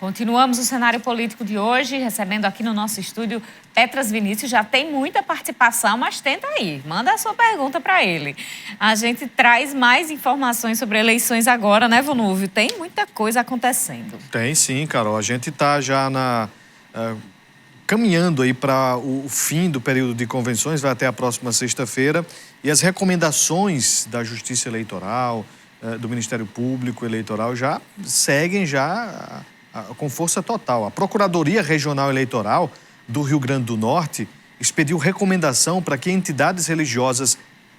Continuamos o cenário político de hoje, recebendo aqui no nosso estúdio Petras Vinícius. Já tem muita participação, mas tenta aí, manda a sua pergunta para ele. A gente traz mais informações sobre eleições agora, né, Vonúvio? Tem muita coisa acontecendo. Tem sim, Carol. A gente está já caminhando aí para o fim do período de convenções, vai até a próxima sexta-feira. E as recomendações da Justiça Eleitoral, do Ministério Público Eleitoral já seguem com força total. A Procuradoria Regional Eleitoral do Rio Grande do Norte expediu recomendação para que entidades religiosas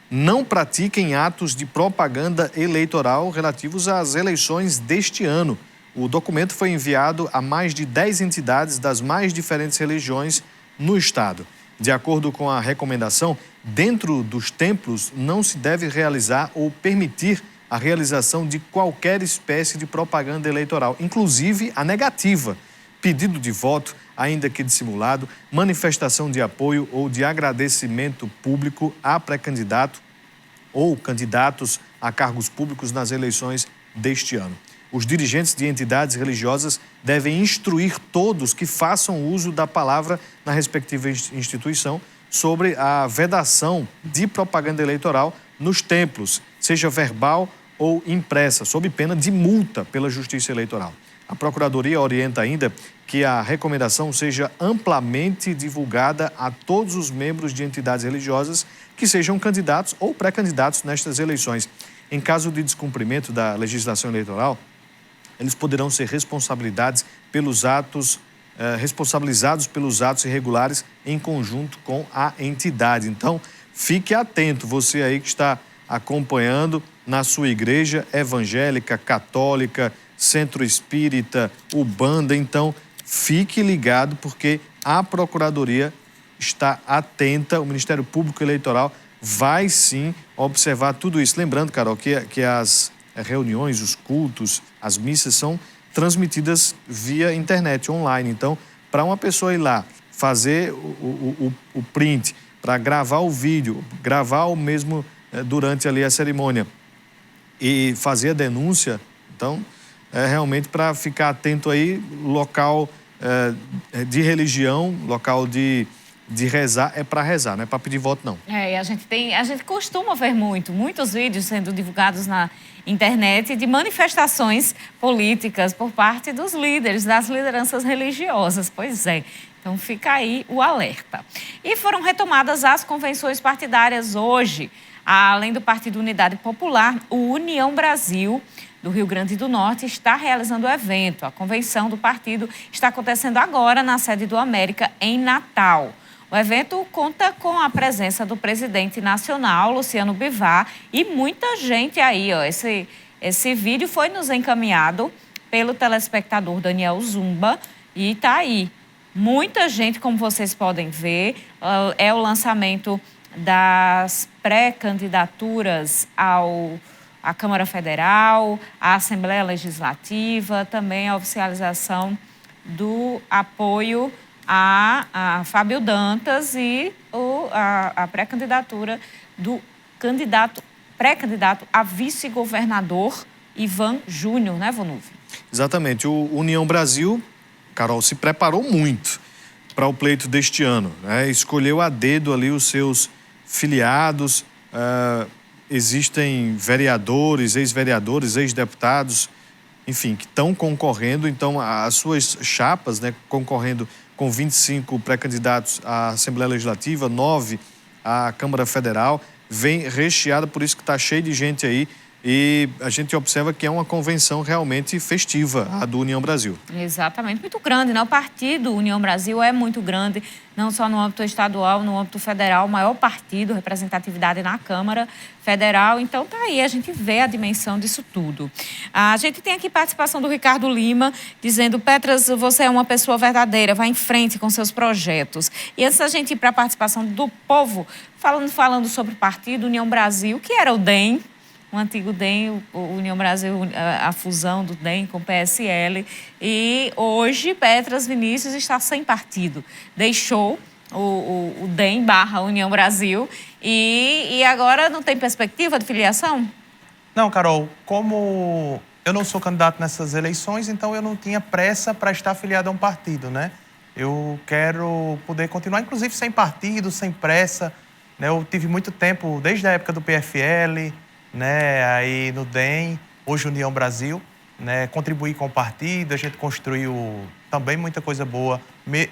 não pratiquem atos de propaganda eleitoral relativos às eleições deste ano. O documento foi enviado a mais de 10 entidades das mais diferentes religiões no estado. De acordo com a recomendação, dentro dos templos não se deve realizar ou permitir a realização de qualquer espécie de propaganda eleitoral, inclusive a negativa, pedido de voto, ainda que dissimulado, manifestação de apoio ou de agradecimento público a pré-candidato ou candidatos a cargos públicos nas eleições deste ano. Os dirigentes de entidades religiosas devem instruir todos que façam uso da palavra na respectiva instituição sobre a vedação de propaganda eleitoral nos templos, seja verbal ou impressa, sob pena de multa pela Justiça Eleitoral. A Procuradoria orienta ainda que a recomendação seja amplamente divulgada a todos os membros de entidades religiosas que sejam candidatos ou pré-candidatos nestas eleições. Em caso de descumprimento da legislação eleitoral, eles poderão ser responsabilizados pelos atos irregulares em conjunto com a entidade. Então, fique atento, você aí que está acompanhando na sua igreja evangélica, católica, centro espírita, Ubanda. Então, fique ligado porque a Procuradoria está atenta, o Ministério Público Eleitoral vai sim observar tudo isso. Lembrando, Carol, que as reuniões, os cultos, as missas são transmitidas via internet, online. Então, para uma pessoa ir lá, fazer o print, para gravar o vídeo, gravar o mesmo durante ali a cerimônia e fazer a denúncia, então, é realmente para ficar atento aí, local de religião, local de rezar, é para rezar, não é para pedir voto, não. E a gente costuma ver muitos vídeos sendo divulgados na internet de manifestações políticas por parte dos líderes, das lideranças religiosas. Pois é, então fica aí o alerta. E foram retomadas as convenções partidárias hoje. Além do Partido Unidade Popular, o União Brasil do Rio Grande do Norte está realizando o evento. A convenção do partido está acontecendo agora na sede do América, em Natal. O evento conta com a presença do presidente nacional, Luciano Bivar, e muita gente aí, ó. Esse vídeo foi nos encaminhado pelo telespectador Daniel Zumba e tá aí. Muita gente, como vocês podem ver, é o lançamento das pré-candidaturas à Câmara Federal, à Assembleia Legislativa, também a oficialização do apoio a Fábio Dantas e a pré-candidatura do pré-candidato a vice-governador Ivan Júnior, né, Vonúvio? Exatamente. O União Brasil, Carol, se preparou muito para o pleito deste ano, né? Escolheu a dedo ali os seus filiados, existem vereadores, ex-vereadores, ex-deputados, enfim, que estão concorrendo. Então, as suas chapas, né, concorrendo com 25 pré-candidatos à Assembleia Legislativa, 9 à Câmara Federal, vem recheada, por isso que está cheio de gente aí. E a gente observa que é uma convenção realmente festiva, a do União Brasil. Exatamente, muito grande, né? O partido União Brasil é muito grande, não só no âmbito estadual, no âmbito federal, o maior partido, representatividade na Câmara Federal. Então, tá aí, a gente vê a dimensão disso tudo. A gente tem aqui participação do Ricardo Lima, dizendo: Petras, você é uma pessoa verdadeira, vai em frente com seus projetos. E antes da gente ir para a participação do povo, falando sobre o partido União Brasil, que era o DEM, o antigo DEM, o União Brasil, a fusão do DEM com o PSL. E hoje, Petras Vinícius está sem partido. Deixou o DEM / União Brasil e agora não tem perspectiva de filiação? Não, Carol, como eu não sou candidato nessas eleições, então eu não tinha pressa para estar afiliado a um partido, né? Eu quero poder continuar, inclusive, sem partido, sem pressa, né? Eu tive muito tempo, desde a época do PFL, né? Aí no DEM, hoje União Brasil, né? Contribuí com o partido, a gente construiu também muita coisa boa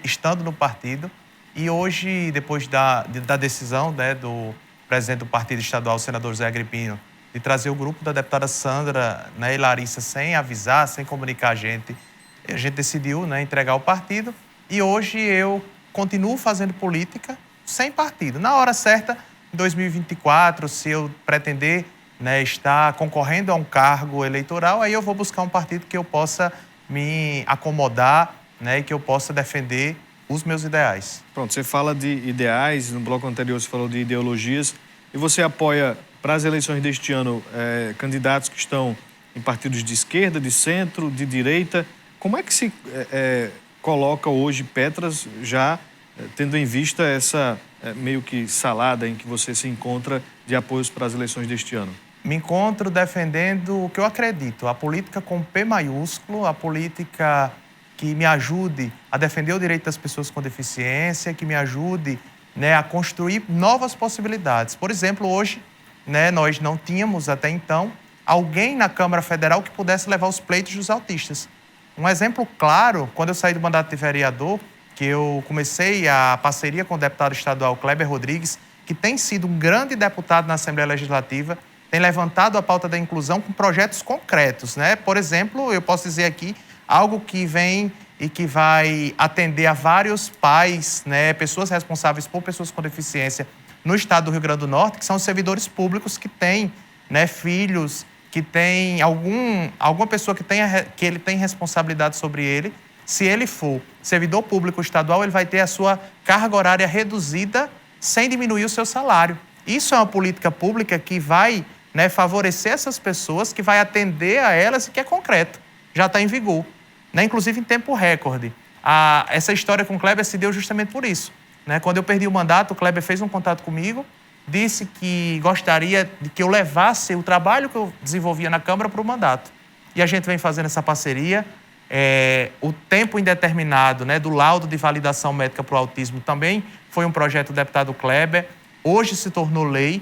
estando no partido. E hoje, depois da decisão, né, do presidente do partido estadual, o senador Zé Agripino, de trazer o grupo da deputada Sandra, né, e Larissa sem avisar, sem comunicar a gente decidiu, né, entregar o partido. E hoje eu continuo fazendo política sem partido. Na hora certa, em 2024, se eu pretender, né, estar concorrendo a um cargo eleitoral, aí eu vou buscar um partido que eu possa me acomodar, né, e que eu possa defender os meus ideais. Pronto, você fala de ideais, no bloco anterior você falou de ideologias, e você apoia, para as eleições deste ano, candidatos que estão em partidos de esquerda, de centro, de direita. Como é que se coloca hoje Petras, já tendo em vista essa meio que salada em que você se encontra de apoios para as eleições deste ano? Me encontro defendendo o que eu acredito, a política com P maiúsculo, a política que me ajude a defender o direito das pessoas com deficiência, que me ajude, né, a construir novas possibilidades. Por exemplo, hoje, né, nós não tínhamos até então alguém na Câmara Federal que pudesse levar os pleitos dos autistas. Um exemplo claro, quando eu saí do mandato de vereador, que eu comecei a parceria com o deputado estadual Kleber Rodrigues, que tem sido um grande deputado na Assembleia Legislativa, tem levantado a pauta da inclusão com projetos concretos, né? Por exemplo, eu posso dizer aqui algo que vem e que vai atender a vários pais, né, pessoas responsáveis por pessoas com deficiência no estado do Rio Grande do Norte, que são os servidores públicos que têm, né, filhos, que tem alguma pessoa que ele tem responsabilidade sobre ele. Se ele for servidor público estadual, ele vai ter a sua carga horária reduzida sem diminuir o seu salário. Isso é uma política pública que vai, né, favorecer essas pessoas, que vai atender a elas e que é concreto, já está em vigor, né, inclusive em tempo recorde. Essa história com o Kleber se deu justamente por isso, né? Quando eu perdi o mandato, o Kleber fez um contato comigo, disse que gostaria de que eu levasse o trabalho que eu desenvolvia na Câmara para o mandato. E a gente vem fazendo essa parceria. O tempo indeterminado, né, do laudo de validação médica para o autismo também foi um projeto do deputado Kleber. Hoje se tornou lei,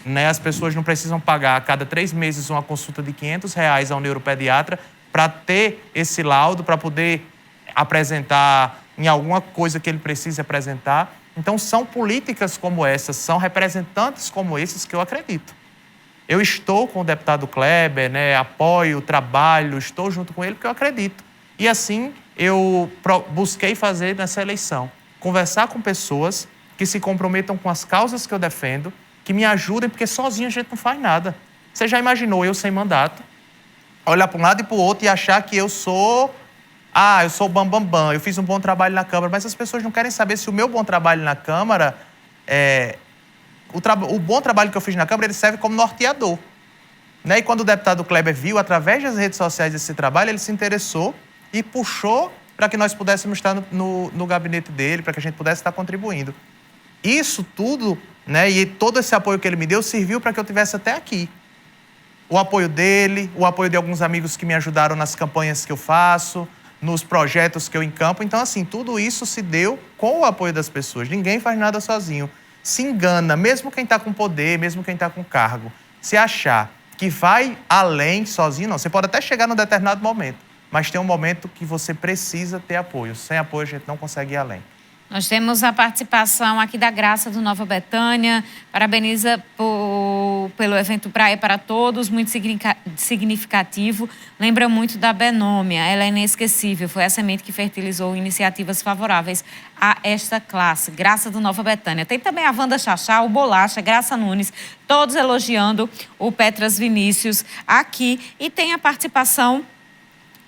né? As pessoas não precisam pagar a cada 3 meses uma consulta de R$500 ao neuropediatra para ter esse laudo, para poder apresentar em alguma coisa que ele precise apresentar. Então, são políticas como essas, são representantes como esses que eu acredito. Eu estou com o deputado Kleber, né, apoio o trabalho, estou junto com ele porque eu acredito. E assim, eu busquei fazer nessa eleição, conversar com pessoas que se comprometam com as causas que eu defendo, que me ajudem, porque sozinho a gente não faz nada. Você já imaginou eu sem mandato, olhar para um lado e para o outro e achar que eu sou o bambambam, eu fiz um bom trabalho na Câmara, mas as pessoas não querem saber se o meu bom trabalho na Câmara, o bom trabalho que eu fiz na Câmara, ele serve como norteador, né? E quando o deputado Kleber viu, através das redes sociais, esse trabalho, ele se interessou e puxou para que nós pudéssemos estar no gabinete dele, para que a gente pudesse estar contribuindo. Isso tudo, né, e todo esse apoio que ele me deu serviu para que eu tivesse até aqui. O apoio dele, o apoio de alguns amigos que me ajudaram nas campanhas que eu faço, nos projetos que eu encampo. Então, assim, tudo isso se deu com o apoio das pessoas. Ninguém faz nada sozinho. Se engana, mesmo quem está com poder, mesmo quem está com cargo. Se achar que vai além sozinho, não. Você pode até chegar num determinado momento, mas tem um momento que você precisa ter apoio. Sem apoio, a gente não consegue ir além. Nós temos a participação aqui da Graça do Nova Betânia. Parabeniza pelo evento Praia para Todos, muito significativo. Lembra muito da Benômia, ela é inesquecível. Foi a semente que fertilizou iniciativas favoráveis a esta classe. Graça do Nova Betânia. Tem também a Wanda Chachá, o Bolacha, Graça Nunes, todos elogiando o Petras Vinícius aqui. E tem a participação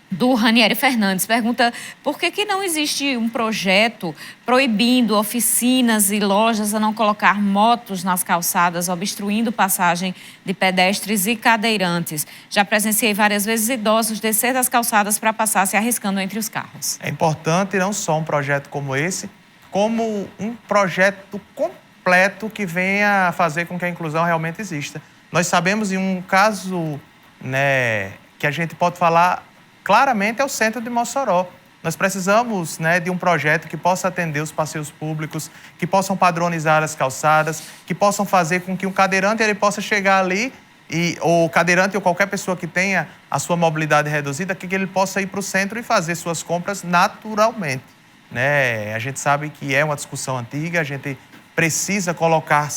do Ranieri Fernandes, pergunta por que não existe um projeto proibindo oficinas e lojas a não colocar motos nas calçadas, obstruindo passagem de pedestres e cadeirantes. Já presenciei várias vezes idosos descer das calçadas para passar, se arriscando entre os carros. É importante não só um projeto como esse, como um projeto completo que venha fazer com que a inclusão realmente exista. Nós sabemos em um caso, né, que a gente pode falar claramente é o centro de Mossoró. Nós precisamos, né, de um projeto que possa atender os passeios públicos, que possam padronizar as calçadas, que possam fazer com que um cadeirante ele possa chegar ali, ou cadeirante ou qualquer pessoa que tenha a sua mobilidade reduzida, que ele possa ir para o centro e fazer suas compras naturalmente. Né? A gente sabe que é uma discussão antiga, a gente precisa colocar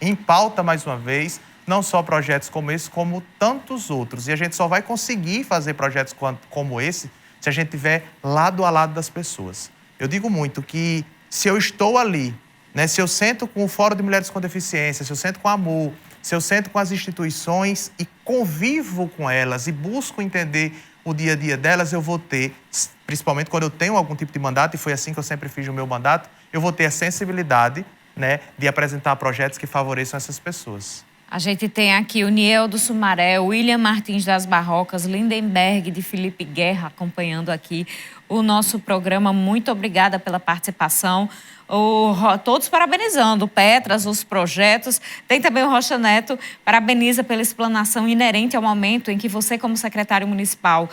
em pauta mais uma vez, não só projetos como esse, como tantos outros. E a gente só vai conseguir fazer projetos como esse se a gente estiver lado a lado das pessoas. Eu digo muito que se eu estou ali, né, se eu sento com o Fórum de Mulheres com Deficiência, se eu sento com a AMU, se eu sento com as instituições e convivo com elas e busco entender o dia a dia delas, eu vou ter, principalmente quando eu tenho algum tipo de mandato, e foi assim que eu sempre fiz o meu mandato, eu vou ter a sensibilidade, né, de apresentar projetos que favoreçam essas pessoas. A gente tem aqui o Niel do Sumaré, o William Martins das Barrocas, Lindenberg de Felipe Guerra acompanhando aqui o nosso programa. Muito obrigada pela participação. Todos parabenizando o Petras, os projetos. Tem também o Rocha Neto, parabeniza pela explanação inerente ao momento em que você, como secretário municipal,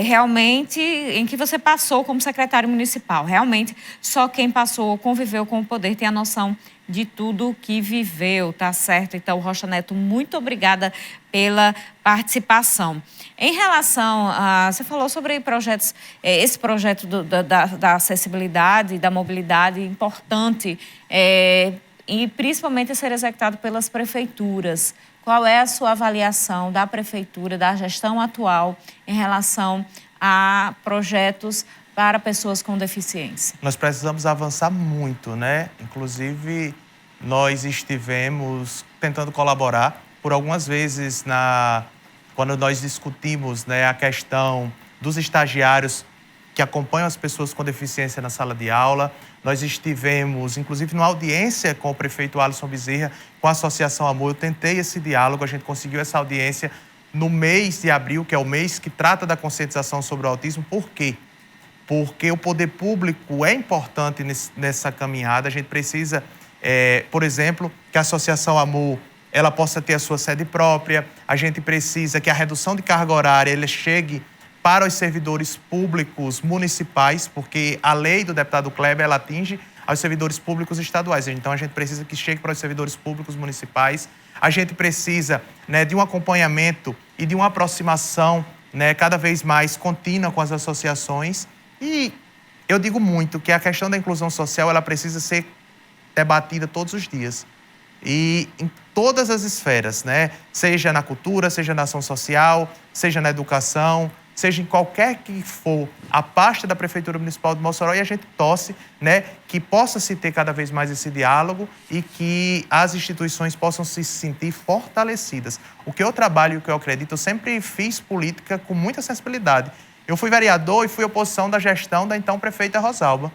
realmente em que você passou como secretário municipal. Realmente, só quem passou, conviveu com o poder, tem a noção de tudo que viveu, tá certo? Então, Rocha Neto, muito obrigada pela participação. Em relação a... Você falou sobre projetos, esse projeto da acessibilidade, da mobilidade importante, e principalmente a ser executado pelas prefeituras. Qual é a sua avaliação da prefeitura, da gestão atual, em relação a projetos para pessoas com deficiência? Nós precisamos avançar muito, né? Inclusive, nós estivemos tentando colaborar por algumas vezes quando nós discutimos, né, a questão dos estagiários que acompanham as pessoas com deficiência na sala de aula. Nós estivemos, inclusive, numa audiência com o prefeito Alisson Bezerra, com a Associação Amor. Eu tentei esse diálogo, a gente conseguiu essa audiência no mês de abril, que é o mês que trata da conscientização sobre o autismo. Por quê? Porque o poder público é importante nessa caminhada. A gente precisa, por exemplo, que a Associação Amor ela possa ter a sua sede própria. A gente precisa que a redução de carga horária ela chegue para os servidores públicos municipais, porque a lei do deputado Kleber ela atinge aos servidores públicos estaduais. Então, a gente precisa que chegue para os servidores públicos municipais. A gente precisa, né, de um acompanhamento e de uma aproximação, né, cada vez mais contínua com as associações. E eu digo muito que a questão da inclusão social ela precisa ser debatida todos os dias. E em todas as esferas, né? Seja na cultura, seja na ação social, seja na educação, seja em qualquer que for a pasta da Prefeitura Municipal de Mossoró, e a gente torce, né, que possa se ter cada vez mais esse diálogo e que as instituições possam se sentir fortalecidas. O que eu trabalho e o que eu acredito, eu sempre fiz política com muita sensibilidade. Eu fui vereador e fui oposição da gestão da então prefeita Rosalba,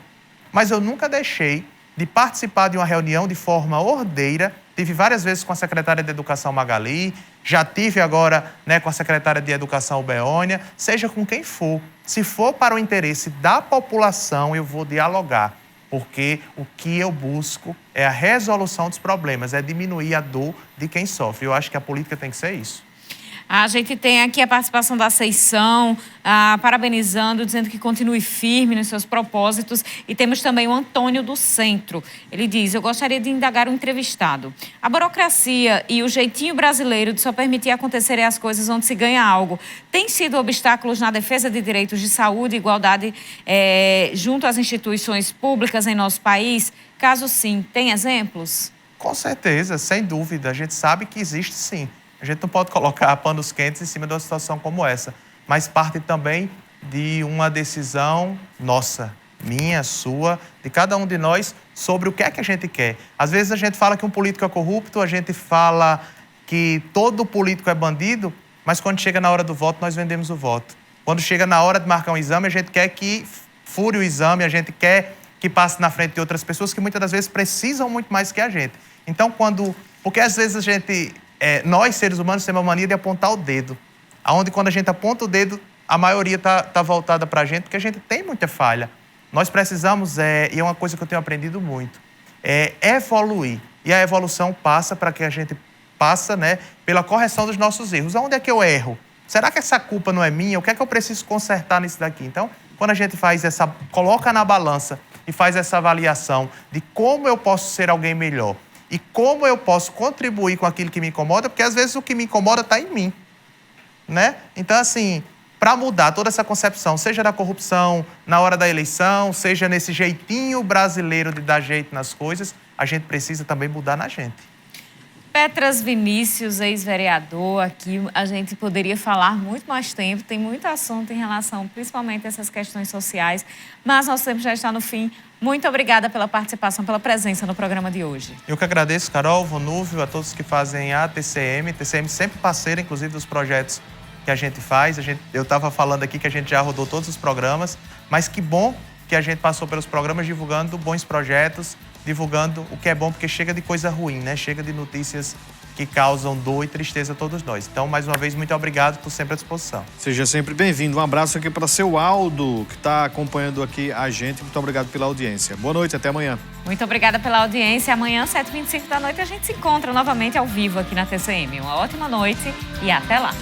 mas eu nunca deixei de participar de uma reunião de forma ordeira. Tive várias vezes com a secretária de Educação Magali, já tive agora, né, com a secretária de Educação Beônia, seja com quem for. Se for para o interesse da população, eu vou dialogar, porque o que eu busco é a resolução dos problemas, é diminuir a dor de quem sofre. Eu acho que a política tem que ser isso. A gente tem aqui a participação da Aceição, parabenizando, dizendo que continue firme nos seus propósitos. E temos também o Antônio do Centro. Ele diz: eu gostaria de indagar o entrevistado. A burocracia e o jeitinho brasileiro de só permitir acontecerem as coisas onde se ganha algo tem sido obstáculos na defesa de direitos de saúde e igualdade junto às instituições públicas em nosso país? Caso sim, tem exemplos? Com certeza, sem dúvida. A gente sabe que existe sim. A gente não pode colocar panos quentes em cima de uma situação como essa, mas parte também de uma decisão nossa, minha, sua, de cada um de nós, sobre o que é que a gente quer. Às vezes a gente fala que um político é corrupto, a gente fala que todo político é bandido, mas quando chega na hora do voto, nós vendemos o voto. Quando chega na hora de marcar um exame, a gente quer que fure o exame, a gente quer que passe na frente de outras pessoas que muitas das vezes precisam muito mais que a gente. Então, porque às vezes a gente... nós, seres humanos, temos a mania de apontar o dedo. Onde, quando a gente aponta o dedo, a maioria está voltada para a gente, porque a gente tem muita falha. Nós precisamos, e é uma coisa que eu tenho aprendido muito, evoluir. E a evolução passa para que a gente passa, né, pela correção dos nossos erros. Onde é que eu erro? será que essa culpa não é minha? O que é que eu preciso consertar nisso daqui? Então, quando a gente coloca na balança e faz essa avaliação de como eu posso ser alguém melhor e como eu posso contribuir com aquilo que me incomoda, porque às vezes o que me incomoda está em mim, né? Então, assim, para mudar toda essa concepção, seja da corrupção na hora da eleição, seja nesse jeitinho brasileiro de dar jeito nas coisas, a gente precisa também mudar na gente. Petras Vinícius, ex-vereador, aqui a gente poderia falar muito mais tempo, tem muito assunto em relação principalmente a essas questões sociais, mas nosso tempo já está no fim. Muito obrigada pela participação, pela presença no programa de hoje. Eu que agradeço, Carol, Vonúvio, a todos que fazem a TCM. TCM sempre parceira, inclusive, dos projetos que a gente faz. Eu estava falando aqui que a gente já rodou todos os programas, mas que bom que a gente passou pelos programas divulgando bons projetos, divulgando o que é bom, porque chega de coisa ruim, né? Chega de notícias que causam dor e tristeza a todos nós. Então, mais uma vez, muito obrigado, estou sempre à disposição. Seja sempre bem-vindo. Um abraço aqui para seu Aldo, que está acompanhando aqui a gente. Muito obrigado pela audiência. Boa noite, até amanhã. Muito obrigada pela audiência. Amanhã, 7h25 da noite, a gente se encontra novamente ao vivo aqui na TCM. Uma ótima noite e até lá.